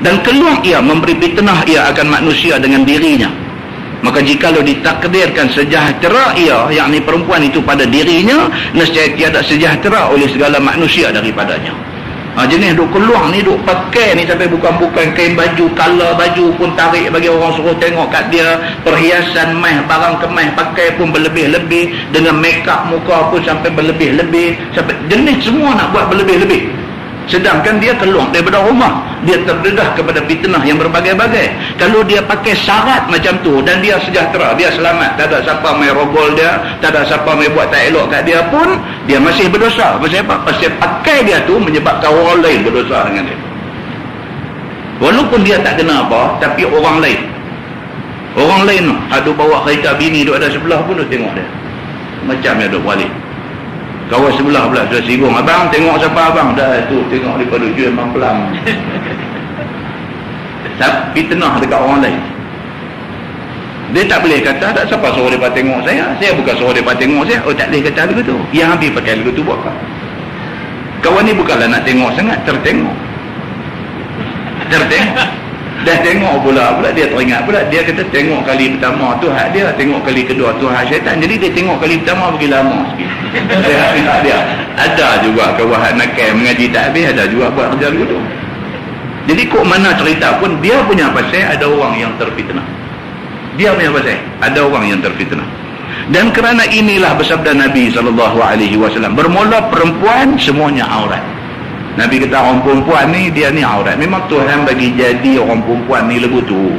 Dan keluar ia memberi fitnah ia akan manusia dengan dirinya. Maka jikalau ditakdirkan sejahtera ia, yakni perempuan itu pada dirinya, nescaya tiada sejahtera oleh segala manusia daripadanya. Jenis duk keluar ni, duk pakai ni sampai bukan-bukan kain baju, color baju pun tarik bagi orang suruh tengok kat dia, perhiasan meh, barang kemeh pakai pun berlebih-lebih, dengan make up muka pun sampai berlebih-lebih, sampai jenis semua nak buat berlebih-lebih. Sedangkan dia keluar daripada rumah, dia terdedah kepada fitnah yang berbagai-bagai. Kalau dia pakai syarat macam tu dan dia sejahtera, dia selamat, tak ada siapa mai rogol dia, tak ada siapa mai buat tak elok kat dia pun, dia masih berdosa. Pasal apa? Pasal pakai dia tu menyebabkan orang lain berdosa dengan dia. Walaupun dia tak kena apa, tapi orang lain ada bawa kereta bini duk ada sebelah pun duk tengok dia, macam dia duk balik. Kawan sebelah pula sudah singgung, abang tengok siapa abang, dah tu tengok daripada jual memang pelang. Fitnah dekat orang lain. Dia tak boleh kata tak siapa suruh mereka tengok saya bukan suruh mereka tengok saya. Oh, tak boleh kata lagu tu. Yang habis pakai lagu tu buat apa? Kawan ni bukanlah nak tengok sangat, tertengok. Dah tengok pula dia teringat pula, dia kata tengok kali pertama tu hak dia, tengok kali kedua tu hak syaitan. Jadi dia tengok kali pertama bagi lama sikit. Dia ada juga kawan nakal mengaji tak habis, ada juga buat kerja dulu tu. Jadi kok mana cerita pun dia punya pasal ada orang yang terfitnah. Dia punya pasal ada orang yang terfitnah. Dan kerana inilah bersabda Nabi SAW, bermula perempuan semuanya aurat. Nabi kata orang perempuan ni, dia ni aurat. Memang Tuhan bagi jadi orang perempuan ni lebu tu.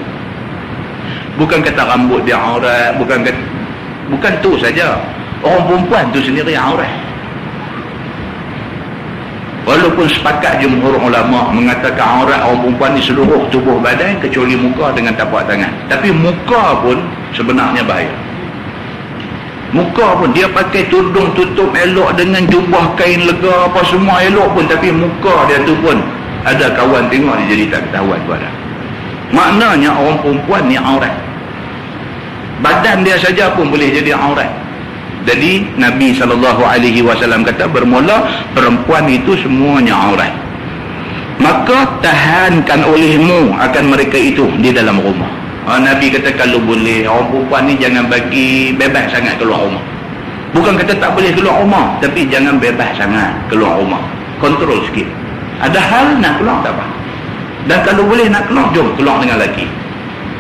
Bukan kata rambut dia aurat, bukan tu saja. Orang perempuan tu sendiri aurat. Walaupun sepakat jumhur ulama mengatakan aurat orang perempuan ni seluruh tubuh badan kecuali muka dengan tapak tangan. Tapi muka pun sebenarnya bahaya. Muka pun dia pakai tudung tutup elok dengan jubah kain lega apa semua elok pun, tapi muka dia tu pun ada kawan tengok dia jadi tak ketahuan tu ada. Maknanya orang perempuan ni aurat. Badan dia saja pun boleh jadi aurat. Jadi Nabi SAW kata bermula perempuan itu semuanya aurat. Maka tahankan olehmu akan mereka itu di dalam rumah. Nabi kata kalau boleh orang perempuan ni jangan bagi bebas sangat keluar rumah. Bukan kata tak boleh keluar rumah, tapi jangan bebas sangat keluar rumah. Kontrol sikit. Ada hal nak keluar tak apa. Dan kalau boleh nak keluar, jom keluar dengan lelaki.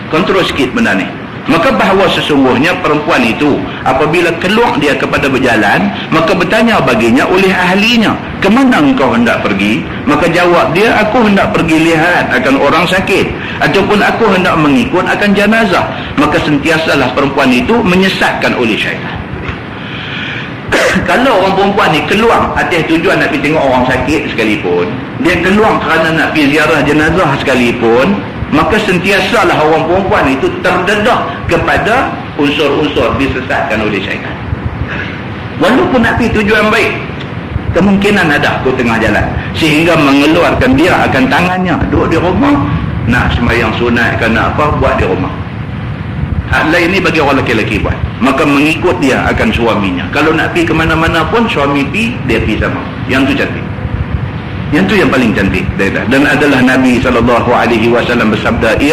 Kontrol sikit benda ni. Maka bahawa sesungguhnya perempuan itu apabila keluar dia kepada berjalan, maka bertanya baginya oleh ahlinya, ke mana engkau hendak pergi? Maka jawab dia, aku hendak pergi lihat akan orang sakit, ataupun aku hendak mengikut akan jenazah. Maka sentiasalah perempuan itu menyesatkan oleh syaitan. Kalau orang perempuan ni keluar atas tujuan nak pergi tengok orang sakit sekalipun, dia keluar kerana nak pergi ziarah jenazah sekalipun, maka sentiasalah orang perempuan itu terdedah kepada unsur-unsur disesatkan oleh syaitan. Walaupun nak pergi tujuan baik, kemungkinan ada ke tengah jalan sehingga mengeluarkan dia akan tangannya duduk di rumah, nak sembahyang sunat ke nak apa, buat di rumah. Hal lain ni bagi orang lelaki buat. Maka mengikut dia akan suaminya. Kalau nak pergi ke mana-mana pun suami pergi, dia pergi sama. Yang tu cantik. Yang tu yang paling cantik. Dan adalah Nabi SAW bersabda,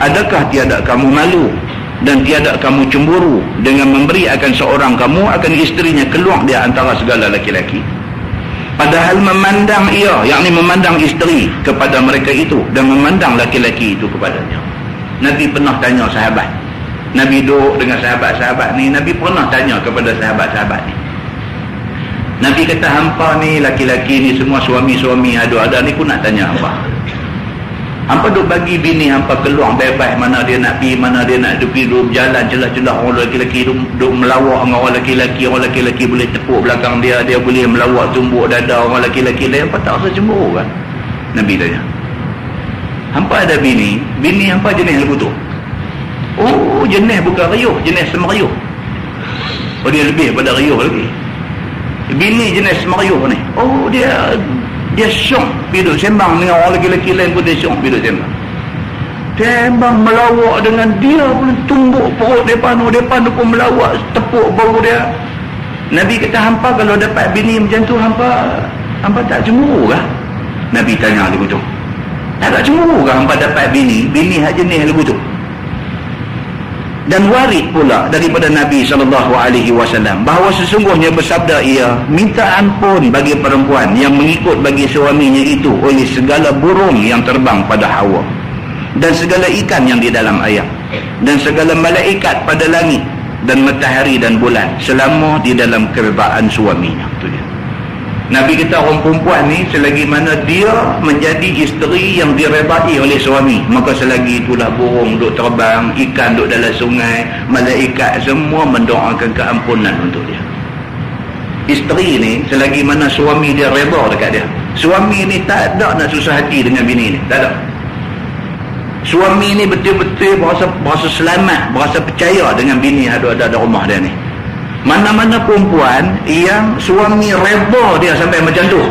adakah tiada kamu malu dan tiada kamu cemburu dengan memberi akan seorang kamu akan isterinya keluar dia antara segala laki-laki? Padahal memandang ia, yakni memandang isteri kepada mereka itu dan memandang laki-laki itu kepadanya. Nabi pernah tanya sahabat. Nabi duduk dengan sahabat-sahabat ni, Nabi pernah tanya kepada sahabat-sahabat ni. Nabi kata, hampa ni laki-laki ni semua suami-suami ada ni pun nak tanya hampa. Hampa duk bagi bini hampa keluar bebas mana dia nak pergi, mana dia nak pergi, duk berjalan celah-celah orang lelaki, duk melawak dengan orang lelaki boleh tepuk belakang dia boleh melawak tumbuk dada orang lelaki lain, hampa tak rasa cemburu kan? Nabi tanya. Hampa ada bini hampa jenis lagu tu. Oh, jenis bukan riuh, jenis semeriuh. Oh, dia lebih pada riuh lagi. Bini jenis semeriuh ni. Oh, dia syok pergi duduk sembang dengan orang lelaki lain pun dia syok pergi duduk sembang. Sembang melawak dengan dia pun tumbuk perut depan pun melawak, tepuk bau dia. Nabi kata, hampa kalau dapat bini macam tu, hampa tak cemburu kah? Nabi tanya dia betul. Tak ada cemburu ke hampa dapat bini hak jenis lagu tu? Dan warid pula daripada Nabi SAW bahawa sesungguhnya bersabda ia, minta ampun bagi perempuan yang mengikut bagi suaminya itu oleh segala burung yang terbang pada Hawa, dan segala ikan yang di dalam air, dan segala malaikat pada langit, dan matahari dan bulan selama di dalam keredaan suaminya. Itu dia. Nabi kata orang perempuan ni selagi mana dia menjadi isteri yang diredai oleh suami, maka selagi itulah burung duk terbang, ikan duk dalam sungai, malaikat semua mendoakan keampunan untuk dia. Isteri ni selagi mana suami dia redha dekat dia, suami ni tak ada nak susah hati dengan bini ni, tak ada. Suami ni betul-betul berasa selamat, berasa percaya dengan bini ada rumah dia ni. Mana-mana perempuan yang suami redha dia sampai macam tu,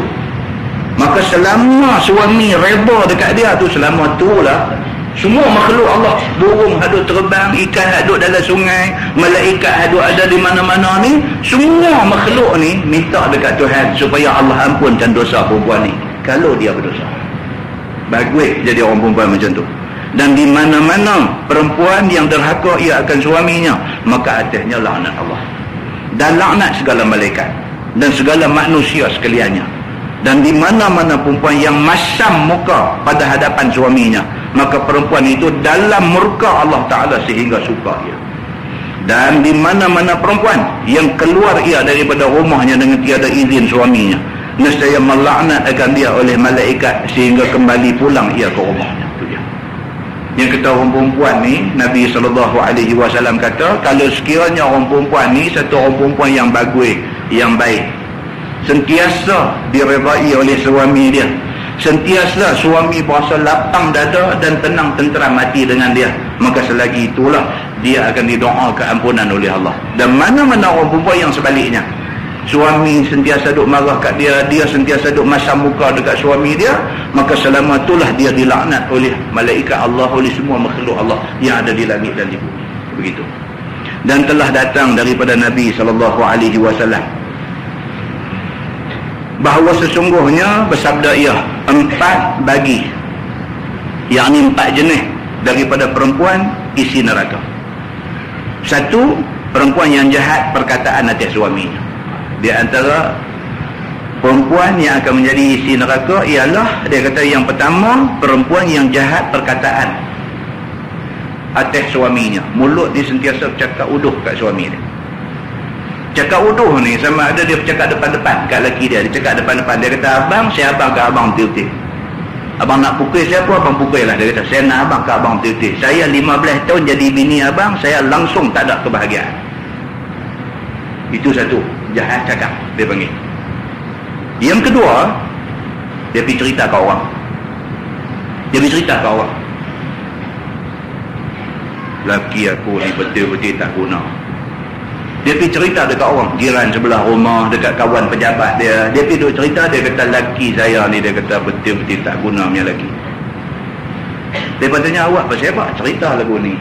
maka selama suami redha dekat dia tu, selama tu lah semua makhluk Allah, burung hadut terbang, ikan hadut dalam sungai, malaikat hadut ada di mana-mana ni, semua makhluk ni minta dekat Tuhan supaya Allah ampunkan dosa perempuan ni kalau dia berdosa. Bagus jadi orang perempuan macam tu. Dan di mana-mana perempuan yang derhaka ia akan suaminya, maka atasnya laknat Allah dan laknat segala malaikat dan segala manusia sekaliannya. Dan di mana-mana perempuan yang masam muka pada hadapan suaminya, maka perempuan itu dalam murka Allah Ta'ala sehingga suka ia. Dan di mana-mana perempuan yang keluar ia daripada rumahnya dengan tiada izin suaminya, nescaya melaknat akan dia oleh malaikat sehingga kembali pulang ia ke rumahnya. Itu dia. Yang kata orang perempuan ni, Nabi SAW kata, kalau sekiranya orang perempuan ni satu orang perempuan yang bagus, yang baik, sentiasa diredai oleh suami dia, sentiasa suami berasa lapang dada dan tenang tenteram hati dengan dia, maka selagi itulah dia akan didoa keampunan oleh Allah. Dan mana-mana orang perempuan yang sebaliknya, suami sentiasa duk marah kat dia, dia sentiasa duk masam muka dekat suami dia, maka selama itulah dia dilaknat oleh malaikat Allah, oleh semua makhluk Allah yang ada di langit dan di bumi. Begitu. Dan telah datang daripada Nabi SAW bahawa sesungguhnya bersabda ia, 4 bagi, yakni 4 jenis daripada perempuan isi neraka. 1, perempuan yang jahat perkataan atas suaminya. Di antara perempuan yang akan menjadi isi neraka ialah, dia kata yang pertama, perempuan yang jahat perkataan atas suaminya. Mulut dia sentiasa bercakap uduh kat suami dia. Cakap uduh ni sama ada dia bercakap depan-depan kat lelaki dia. Dia cakap depan-depan, dia kata, abang, saya abang kat abang betul-betul. Abang nak pukul siapa, abang pukul lah. Dia kata, saya nak abang kat abang betul-betul. Saya 15 tahun jadi bini abang, saya langsung tak ada kebahagiaan. Itu satu, jahat cakap dia panggil. Yang kedua, dia pergi cerita ke orang. Dia pergi cerita ke orang, laki aku ni betul-betul tak guna. Dia pergi cerita dekat orang, jiran sebelah rumah, dekat kawan pejabat dia. Dia pergi duk cerita, dia kata laki saya ni, dia kata betul-betul tak guna punya laki. Dia tanya, awak pasal apa cerita lagu ni?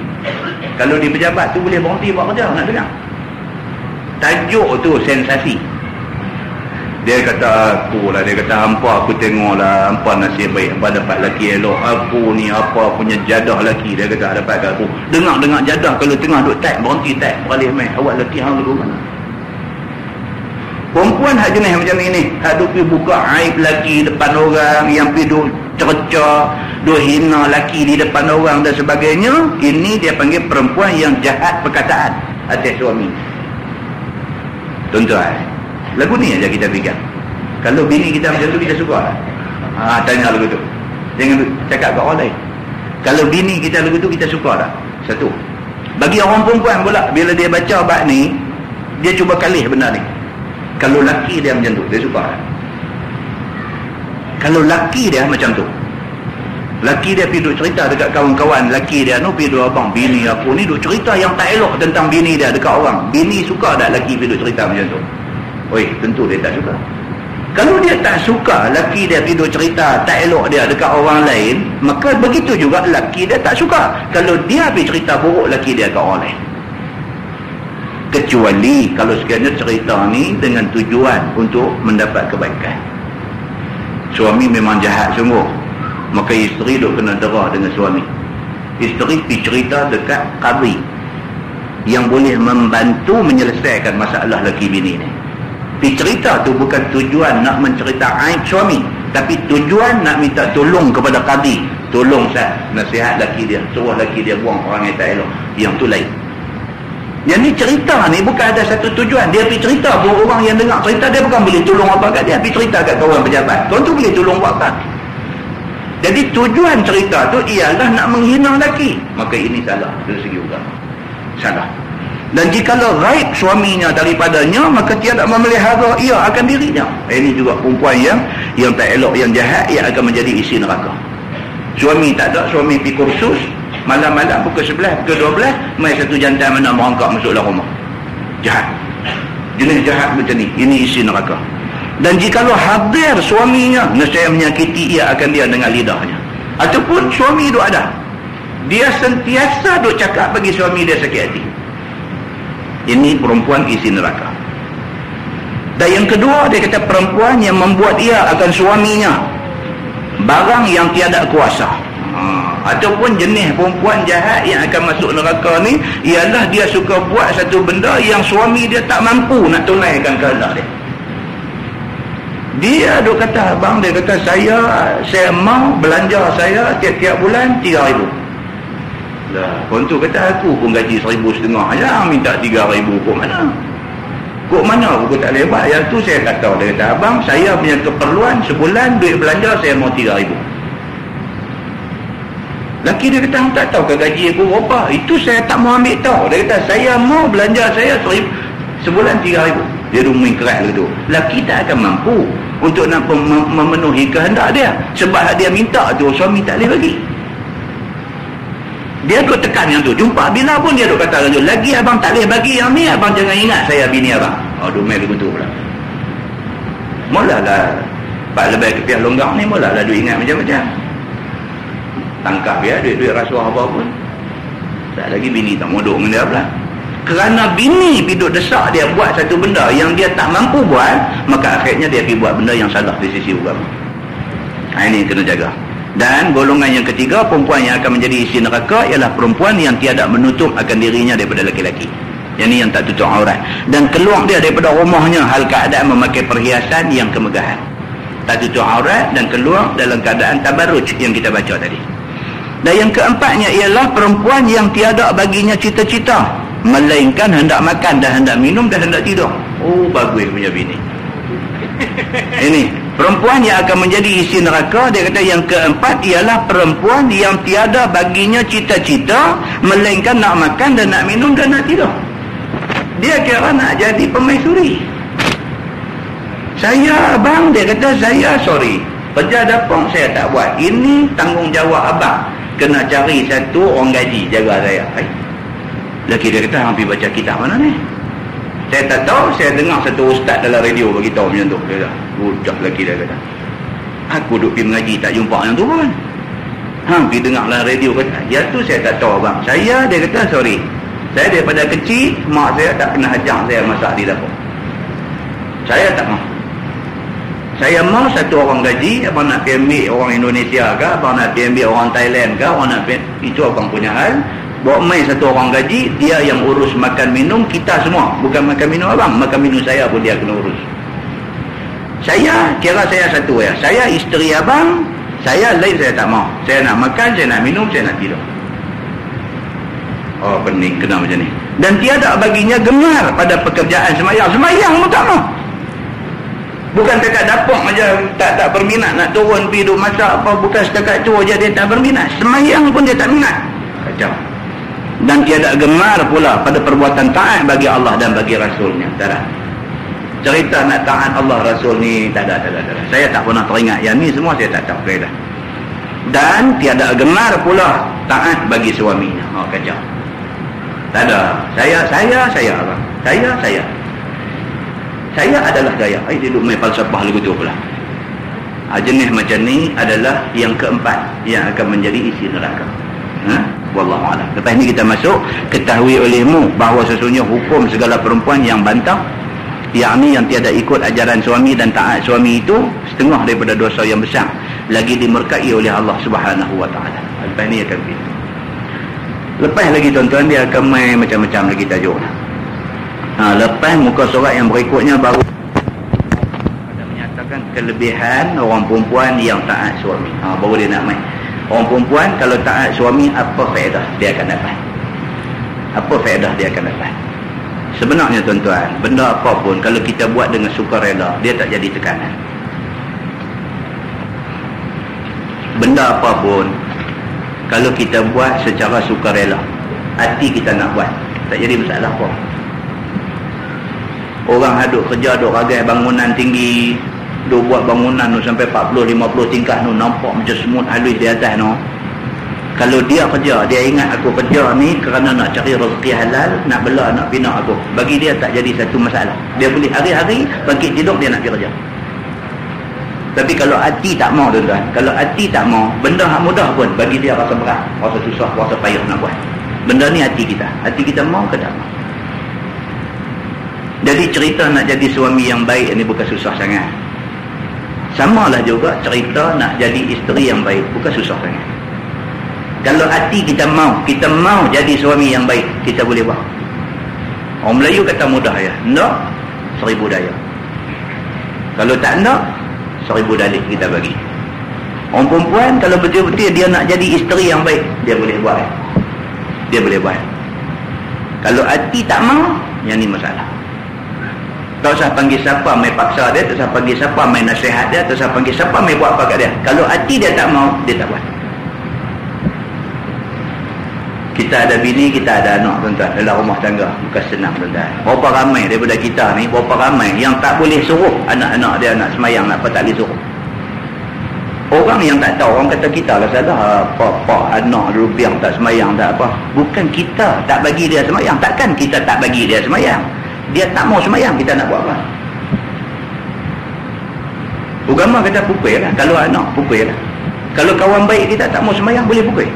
Kalau di pejabat tu boleh berhenti buat kerja, nak dengar. Tajuk tu sensasi. Dia kata, aku lah, dia kata, hampa aku tengok lah, hampa nasib baik, hampa dapat laki elok. Aku ni apa punya jadah laki, dia kata dapat kat aku. Dengar-dengar jadah kalau tengah duk tak, berhenti tak, beralih main. Awak laki hang lagu mana? Perempuan hak jenis macam ni, hak duk pergi buka aib laki depan orang, yang pergi duk cerca, duk hina laki di depan orang dan sebagainya. Ini dia panggil perempuan yang jahat perkataan atas suami. Tuan-tuan, lagu ni aja kita fikir. Kalau bini kita macam tu, kita suka tak? Tanya lagu tu. Jangan cakap kat orang lain. Kalau bini kita lagu tu, kita suka tak? Satu. Bagi orang perempuan pula, bila dia baca bab ni, dia cuba kalih benda ni. Kalau laki dia macam tu, dia suka tak? Kalau laki dia macam tu, laki dia pergi duk cerita dekat kawan-kawan laki dia, pergi duk, abang bini aku ni duk cerita yang tak elok tentang bini dia dekat orang. Bini suka tak laki pergi duk cerita macam tu? Oi, tentu dia tak suka. Kalau dia tak suka laki dia pergi duk cerita tak elok dia dekat orang lain, maka begitu juga laki dia tak suka kalau dia pergi cerita buruk laki dia dekat orang lain. Kecuali kalau sekiranya cerita ni dengan tujuan untuk mendapat kebaikan. Suami memang jahat sungguh, maka isteri duk kena dera dengan suami. Isteri pergi cerita dekat qadi yang boleh membantu menyelesaikan masalah lelaki bini ni. Pergi cerita tu bukan tujuan nak mencerita aib suami, tapi tujuan nak minta tolong kepada qadi. Tolong saya nasihat lelaki dia, suruh lelaki dia buang orang yang tak elok. Yang tu lain. Yang ni cerita ni bukan ada satu tujuan. Dia pergi cerita, orang yang dengar cerita dia bukan boleh tolong apa kat dia. Pergi cerita kat kawan pejabat, tuan tu boleh tolong buat apa. Jadi tujuan cerita tu ialah nak menghina lelaki. Maka ini salah dari segi agama. Salah. Dan jikalau raib suaminya daripadanya, maka tiada memelihara ia akan dirinya. Ini juga perempuan yang tak elok, yang jahat, yang akan menjadi isi neraka. Suami tak ada, suami pergi kursus, malam-malam pukul 11, pukul 12, mai satu jantan mana merangkak masuk dalam rumah. Jahat. Jenis jahat macam ni. Ini isi neraka. Dan jikalau hadir suaminya, nescaya menyakiti ia akan dia dengan lidahnya. Ataupun suami duk ada, dia sentiasa duk cakap bagi suami dia sakit hati. Ini perempuan isi neraka. Dan yang kedua, dia kata perempuan yang membuat ia akan suaminya barang yang tiada kuasa. Ataupun jenis perempuan jahat yang akan masuk neraka ni ialah dia suka buat satu benda yang suami dia tak mampu nak tunaikan kehendak dia. Dia duk kata, abang dia kata saya mau belanja saya tiap-tiap bulan 3,000. Lah, kontu kata aku pun gaji 1,500 aja, minta 3,000 kok mana? Kok mana aku tak boleh buat? Yang tu saya kata, dia kata, abang saya punya keperluan sebulan duit belanja saya mau 3,000. Laki dia kata, tak tahu ke gaji aku berapa? Itu saya tak mau ambil tahu. Dia kata, saya mau belanja saya sebulan 3,000. Dia rumit keras gitu. Laki tak akan mampu untuk nak memenuhi kehendak dia. Sebab dia minta tu, suami tak boleh bagi. Dia duk tekan yang tu. Jumpa bila pun dia duk kata, lagi abang tak boleh bagi yang ni, abang jangan ingat saya bini abang. Duk main begitu pula. Mulalah Pak lebih ke pihak longgang ni, mulalah duk ingat macam-macam. Tangkap dia, duit rasuah apa pun. Tak lagi bini tak modok dengan dia pula. Kerana bini pergi desak dia buat satu benda yang dia tak mampu buat, maka akhirnya dia pergi buat benda yang salah di sisi agama. Ini kena jaga. Dan golongan yang ketiga, perempuan yang akan menjadi isi neraka ialah perempuan yang tiada menutup akan dirinya daripada lelaki-lelaki. Yang ni yang tak tutup aurat. Dan keluar dia daripada rumahnya hal keadaan memakai perhiasan yang kemegahan. Tak tutup aurat dan keluar dalam keadaan tabarruj yang kita baca tadi. Dan yang keempatnya ialah perempuan yang tiada baginya cita-cita, melainkan hendak makan dan hendak minum dan hendak tidur. Oh, bagus punya bini. Ini perempuan yang akan menjadi isi neraka. Dia kata yang keempat ialah perempuan yang tiada baginya cita-cita, melainkan nak makan dan nak minum dan nak tidur. Dia kira nak jadi pemaisuri. Saya abang, dia kata saya sorry, kerja dapur saya tak buat. Ini tanggungjawab abang. Kena cari satu orang gaji jaga saya. Laki dia kata, hampir baca kitab mana ni? Saya tak tahu, saya dengar satu ustaz dalam radio beritahu macam tu. Dia kata, budak laki dia kata, aku duduk pergi mengaji tak jumpa yang tu pun. Hampir dengar dalam radio kata, ya tu saya tak tahu abang. Saya, dia kata, sorry, saya daripada kecil, mak saya tak pernah ajar saya masak di dapur. Saya tak mahu. Saya mau satu orang gaji, abang nak pergi ambil orang Indonesia ke, abang nak pergi ambil orang Thailand ke, abang nak pergi, itu abang punya hal. Bawa main satu orang gaji, dia yang urus makan minum kita semua. Bukan makan minum abang, makan minum saya pun dia kena urus. Saya, kira saya satu ya. Saya isteri abang, saya lain saya tak mau. Saya nak makan, saya nak minum, saya nak tidur. Oh, pening kena macam ni. Dan tiada baginya gemar pada pekerjaan semayang. Semayang pun tak mau. Bukan setakat dapur macam tak berminat nak turun pergi duduk masak apa, bukan setakat tu je dia tak berminat. Semayang pun dia tak minat. Kacau. Dan tiada gemar pula pada perbuatan taat bagi Allah dan bagi Rasulnya. Tak ada. Cerita nak taat Allah Rasul ni tak ada. Saya tak pernah teringat. Yang ni semua saya tak tahu. Dah. Dan tiada gemar pula taat bagi suaminya. Oh, kacau. Tak ada. Saya abang. Saya adalah gaya. Dia duduk main falsafah lagu tu pula. Jenis macam ni adalah yang keempat yang akan menjadi isi neraka. Wallahu a'lam. Lepas ni kita masuk, ketahui olehmu bahawa sesungguhnya hukum segala perempuan yang bantah, yakni yang tiada ikut ajaran suami dan taat suami itu setengah daripada dosa yang besar. lagi dimurkai oleh Allah Subhanahu wa taala. Lepas ni akan begitu. Lepas lagi tuan-tuan, dia akan main macam-macam lagi tajuk. Lepas muka surat yang berikutnya baru ada menyatakan kelebihan orang perempuan yang taat suami. Baru dia nak main. Orang perempuan kalau taat suami, apa faedah dia akan dapat? Apa faedah dia akan dapat? Sebenarnya tuan-tuan, benda apa pun kalau kita buat dengan sukarela, dia tak jadi tekanan. Benda apa pun kalau kita buat secara sukarela, hati kita nak buat, tak jadi masalah apa. Orang duk kerja, duk ragai bangunan tinggi, duk buat bangunan tu sampai 40-50 tingkat tu, nampak macam semut halus di atas tu. Kalau dia kerja, dia ingat aku kerja ni kerana nak cari rezeki halal, nak bela anak pinak aku, bagi dia tak jadi satu masalah. Dia boleh hari-hari bangkit tidur, dia nak pergi kerja. Tapi kalau hati tak mau tuan-tuan, kalau hati tak mau, benda hak mudah pun bagi dia rasa berat, rasa susah, rasa payah nak buat. Benda ni hati kita mau ke tak mau. Jadi cerita nak jadi suami yang baik ni bukan susah sangat. Samalah juga cerita nak jadi isteri yang baik bukan susah sangat. Kalau hati kita mau jadi suami yang baik, kita boleh buat. Orang Melayu kata mudah ya, nak 1000 daya. Kalau tak nak, 1000 dalih kita bagi. Orang perempuan kalau betul-betul dia nak jadi isteri yang baik, dia boleh buat. Dia boleh buat. Kalau hati tak mau, yang ni masalah. Tak usah panggil siapa main paksa dia, tak usah panggil siapa main nasihat dia, tak usah panggil siapa main buat apa kat dia. Kalau hati dia tak mau, dia tak buat. Kita ada bini, kita ada anak tuan-tuan dalam rumah tangga, bukan senang tuan-tuan. Berapa ramai daripada kita ni, berapa ramai yang tak boleh suruh anak-anak dia nak semayang, nak apa tak boleh suruh. Orang yang tak tahu, orang kata kita lah salah, apa anak rubiang tak semayang tak apa. Bukan kita tak bagi dia semayang, takkan kita tak bagi dia semayang. Dia tak mau semayang, kita nak buat apa? Agama kata pukul lah. Kalau anak pukul lah. Kalau kawan baik kita tak mau semayang, boleh pukul.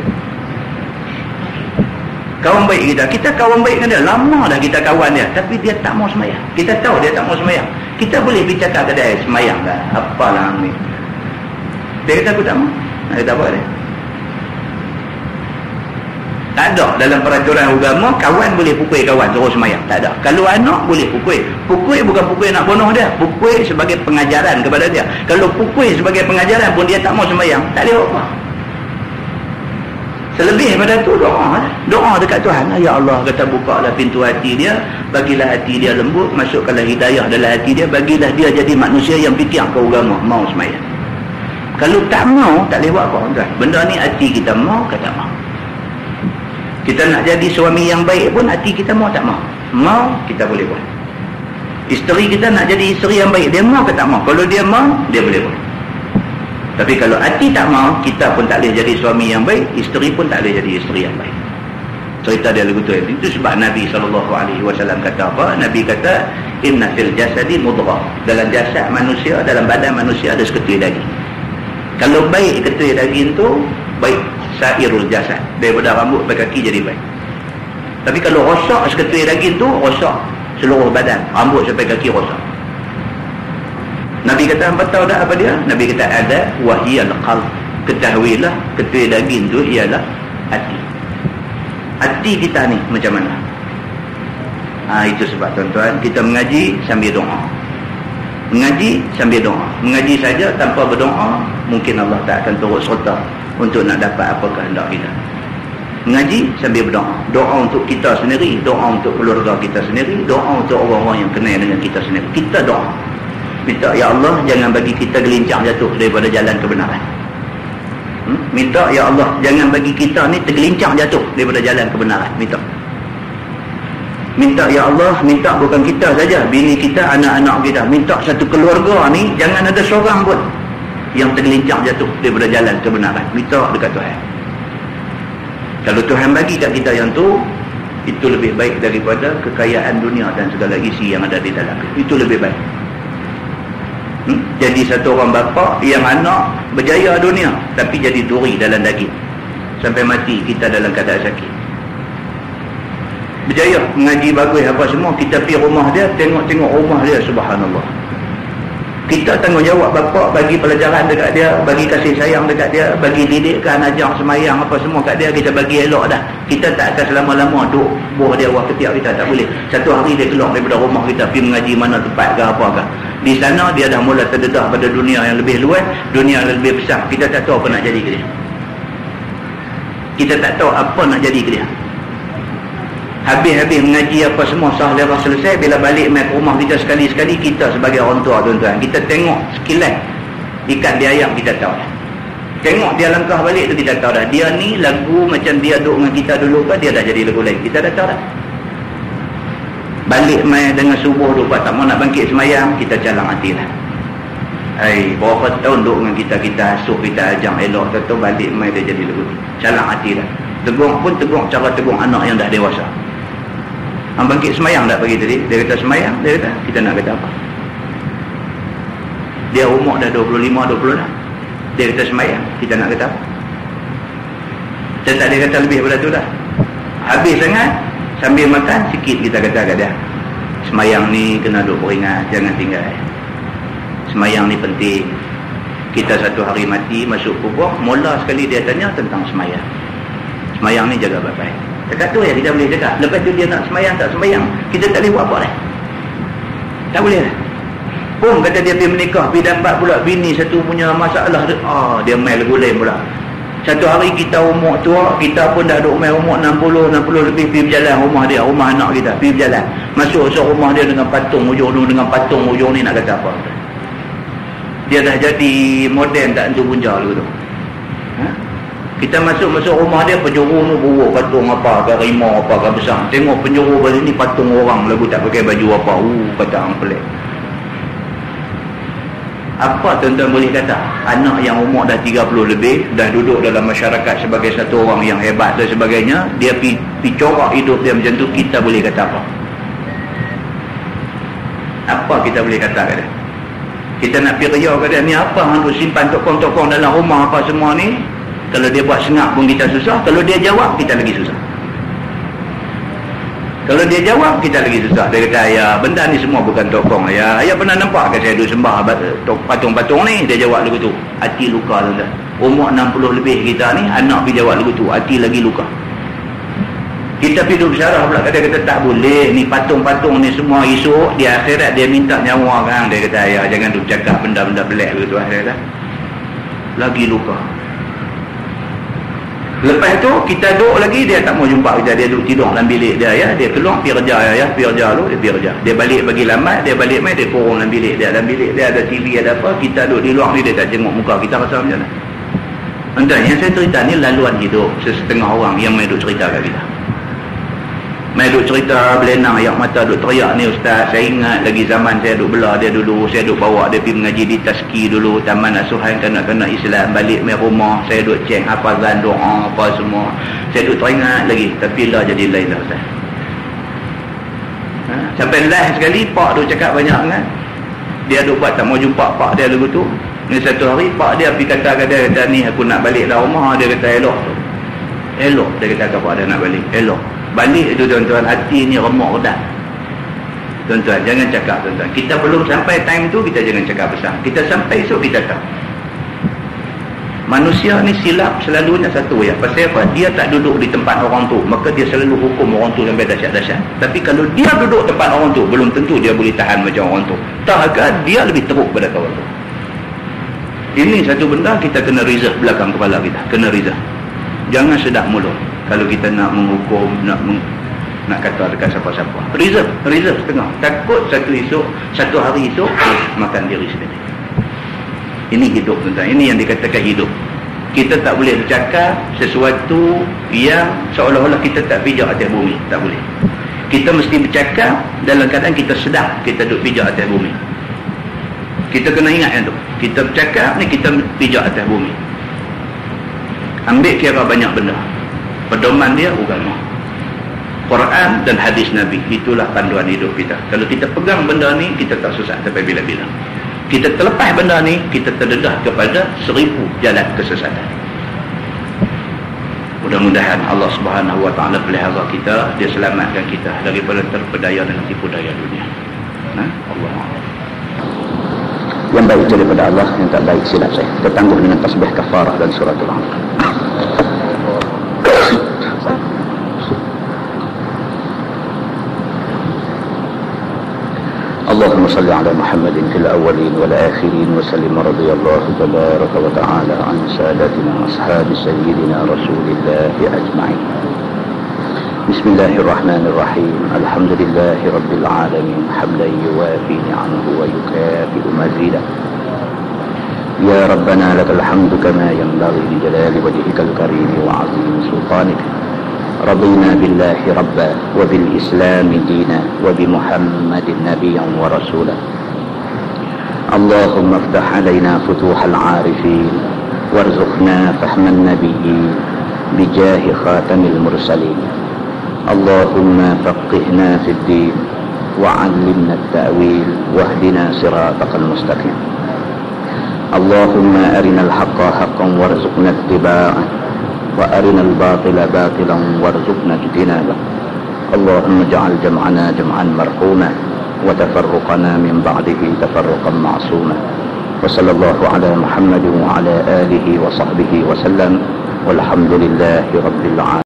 Kawan baik kita kawan baik dengan dia, lama dah kita kawan dia, tapi dia tak mau semayang. Kita tahu dia tak mau semayang, kita boleh bercakap ke dia, semayang lah, apalah ni. Dia kata aku tak mau. Dia kata apa dia? Tak ada dalam peraturan agama kawan boleh pukul kawan suruh semayang, tak ada. Kalau anak boleh pukul bukan pukul nak bunuh dia, pukul sebagai pengajaran kepada dia. Kalau pukul sebagai pengajaran pun dia tak mau semayang, tak boleh apa. Selebih daripada tu doa dekat Tuhan. Ya Allah, kata bukalah pintu hati dia, bagilah hati dia lembut, masukkanlah hidayah dalam hati dia, bagilah dia jadi manusia yang fikir ke agama, mau semayang. Kalau tak mau, tak boleh buat apa tuan. Benda ni hati kita mau ke tak mau. Kita nak jadi suami yang baik pun hati kita mau tak mau. Mau, kita boleh buat. Isteri kita nak jadi isteri yang baik, dia mau ke tak mau. Kalau dia mau, dia boleh buat. Tapi kalau hati tak mau, kita pun tak boleh jadi suami yang baik, isteri pun tak boleh jadi isteri yang baik. Cerita dia lagu tu. Itu sebab Nabi SAW kata apa? Nabi kata, inna fil jasadi mudghah. Dalam jasad manusia, dalam badan manusia ada seketui daging. Kalau baik ketui daging tu, baik sairul jasad, daripada rambut sampai kaki jadi baik. Tapi kalau rosak seketui daging tu, rosak seluruh badan, rambut sampai kaki rosak. Nabi kata, hangpa tahu dah apa dia? Nabi kata, ada wahiyal qalb. Ketahuilah ketui daging tu ialah hati. Hati kita ni macam mana? Itu sebab tuan-tuan, kita mengaji sambil doa. Mengaji sambil doa. Mengaji saja tanpa berdoa, mungkin Allah tak akan turut serta untuk nak dapat apa kehendak kita. Mengaji sambil berdoa. Doa untuk kita sendiri, doa untuk keluarga kita sendiri, doa untuk orang-orang yang kenal dengan kita sendiri. Kita doa. Minta, ya Allah, jangan bagi kita gelincang jatuh daripada jalan kebenaran. Minta, ya Allah, jangan bagi kita ni tergelincang jatuh daripada jalan kebenaran. Minta, ya Allah, minta bukan kita saja, bini kita, anak-anak kita. Minta satu keluarga ni, jangan ada seorang pun yang tergelincang jatuh daripada jalan kebenaran. Minta dekat Tuhan. Kalau Tuhan bagi kat kita yang tu, itu lebih baik daripada kekayaan dunia dan segala isi yang ada di dalam. Itu lebih baik. Jadi satu orang bapa yang anak berjaya dunia tapi jadi duri dalam daging sampai mati, kita dalam keadaan sakit. Berjaya mengaji bagus apa semua, kita pergi rumah dia, tengok rumah dia, subhanallah. Kita tanggungjawab bapa bagi pelajaran dekat dia, bagi kasih sayang dekat dia, bagi didikkan, ajar semayang apa semua kat dia, kita bagi elok dah. Kita tak akan selama-lama duduk buah dia buah ketiak kita, tak boleh. Satu hari dia keluar daripada rumah kita pergi mengaji mana tempat ke apa ke. Di sana dia dah mula terdedah pada dunia yang lebih luas, dunia yang lebih besar. Kita tak tahu apa nak jadi ke dia. Kita tak tahu apa nak jadi ke dia. Habis-habis mengaji apa semua sah lepas selesai, bila balik mai ke rumah kita sekali-sekali, kita sebagai orang tua tuan-tuan, kita tengok sekilas ikan dia ayam, kita tahu dah. Tengok dia langkah balik tu kita tahu dah. Dia ni lagu macam dia duduk dengan kita dulu ke, dia dah jadi lagu lain, kita dah tahu dah. Balik mai dengan subuh lupa tak mau nak bangkit semayang, kita calang hati lah. Berapa tahun duduk dengan kita asuh, kita ajang elok, tu balik mai dia jadi lagu ni, calang hati dah. Tegur pun tegur cara tegur anak yang dah dewasa. Bangkit semayang tak pagi tadi? Dia kata semayang, dia kata kita nak kata apa? Dia umur dah 25-26. Dia kata semayang, kita nak kata apa? Saya tak ada kata lebih pada tu dah. Habis sangat, sambil makan sikit kita kata kat dia, semayang ni kena duk beringat, jangan tinggal. Semayang ni penting. Kita satu hari mati masuk kubur, mula sekali dia tanya tentang semayang. Semayang ni jaga baik-baik. Dekat tu ya kita boleh cakap. Lepas tu dia nak semayang tak semayang, kita tak boleh buat apa lah. Tak boleh lah. Pun kata dia pergi menikah, pergi dapat pula bini satu punya masalah, dia main lagu lain pula. Satu hari kita umur tua, kita pun dah duduk main umur 60 lebih, pergi berjalan rumah dia, rumah anak kita, pergi berjalan. Masuk rumah dia dengan patung ujung ni, dengan patung ujung ni, nak kata apa? Dia dah jadi moden tak tentu punca dulu tu. Kita masuk rumah dia, penjuru tu buruk patung apa ke, rimau apa ke besar. Tengok penjuru balik ni patung orang lagu tak pakai baju apa. Kata orang pelik. Apa tuan-tuan boleh kata? Anak yang umur dah 30 lebih, dah duduk dalam masyarakat sebagai satu orang yang hebat dan sebagainya, dia pergi corak hidup dia macam tu, kita boleh kata apa? Apa kita boleh kata kat dia? Kita nak pergi riau kat dia, ni apa hang duk simpan tokong-tokong dalam rumah apa semua ni? Kalau dia buat sengak pun kita susah. Kalau dia jawab, kita lagi susah. Kalau dia jawab, kita lagi susah. Dia kata, ayah, benda ni semua bukan tokong. Ayah pernah nampak ke saya duduk sembah patung-patung ni? Dia jawab lagu tu. Hati luka tuan-tuan. Umur 60 lebih kita ni, anak pergi jawab lagu tu. Hati lagi luka. Kita pergi duduk syarah pula. Kata tak boleh. Ni patung-patung ni semua esok, di akhirat dia minta nyawa kan. Dia kata, ayah, jangan duduk cakap benda-benda belak begitu. Saya kata, lagi luka. Lepas tu kita duduk lagi, dia tak mau jumpa kita, dia duduk tidur dalam bilik dia, ya. Dia keluar pergi kerja, ya, pergi kerja dulu, dia pergi kerja. Dia balik bagi lambat, dia balik mai dia kurung dalam bilik dia. Dalam bilik dia ada TV, ada apa, kita duduk di luar ni, dia tak tengok muka kita, rasa macam mana. Entah, yang saya cerita ni laluan hidup sesetengah orang yang main duduk cerita kat kita. Main duduk cerita belenang ayak mata duduk teriak ni, ustaz, saya ingat lagi zaman saya duduk belah dia dulu, saya duduk bawa dia pergi mengaji di Taski dulu, taman asuhan kanak-kanak Islam, balik main rumah, saya duduk cek hafazan doa apa semua, saya duduk teringat lagi, tapi lah jadi lain dah ustaz. Sampai last sekali pak duduk cakap banyak kan, dia duduk buat tak mau jumpa pak dia lagu tu. Ni satu hari pak dia pergi kata ni aku nak balik dah rumah. Dia kata elok dia kata ke pak dia nak balik, elok balik itu tuan-tuan, hati ni remuk dah tuan-tuan. Jangan cakap tuan-tuan, kita belum sampai time tu, kita jangan cakap besar. Kita sampai esok kita tahu. Manusia ni silap selalunya satu ya, pasal apa? Dia tak duduk di tempat orang tu, maka dia selalu hukum orang tu sampai dahsyat-dahsyat. Tapi kalau dia duduk tempat orang tu, belum tentu dia boleh tahan macam orang tu. Tak, dia lebih teruk pada kawan tu. Ini satu benda kita kena reserve belakang kepala kita, kena reserve. Jangan sedap mulut kalau kita nak menghukum, nak kata dekat siapa-siapa. Reserve setengah. Takut satu hari esok makan diri sendiri. Ini hidup tuan-tuan. Ini yang dikatakan hidup. Kita tak boleh bercakap sesuatu yang seolah-olah kita tak pijak atas bumi. Tak boleh. Kita mesti bercakap dalam keadaan kita sedar kita duduk pijak atas bumi. Kita kena ingat yang tu. Kita bercakap ni kita pijak atas bumi. Ambil kira banyak benda. Pedoman dia agama, Quran dan hadis Nabi. Itulah panduan hidup kita. Kalau kita pegang benda ni, kita tak susah sampai bila-bila. Kita terlepas benda ni, kita terdedah kepada 1000 jalan kesesatan. Mudah-mudahan Allah Subhanahu Wa Taala pelihara kita, dia selamatkan kita daripada terpedaya dengan tipu daya dunia. Allah. Yang baik daripada Allah, yang tak baik silap saya. Kita tangguh dengan tasbih kafarah dan suratul Alaq. اللهم صل على محمد في الأولين والآخرين وسلم رضي الله تبارك وتعالى عن سادتنا أصحاب سيدنا رسول الله أجمعين. بسم الله الرحمن الرحيم. الحمد لله رب العالمين حمدا يوافي نعمه ويكافئ مزيدا. يا ربنا لك الحمد كما ينبغي لجلال وجهك الكريم وعظيم سلطانك. رضينا بالله ربا وبالإسلام دينا وبمحمد نبيا ورسولا. اللهم افتح علينا فتوح العارفين وارزقنا فهم النبيين بجاه خاتم المرسلين. اللهم فقهنا في الدين وعلمنا التأويل واهدنا صراطك المستقيم. اللهم أرنا الحق حقا وارزقنا اتباعه وأرنا الباطل باطلا وارزقنا اجتنابه. اللهم اجعل جمعنا جمعا مرحوما وتفرقنا من بعده تفرقا معصوما. وصلى الله على محمد وعلى آله وصحبه وسلم والحمد لله رب العالمين.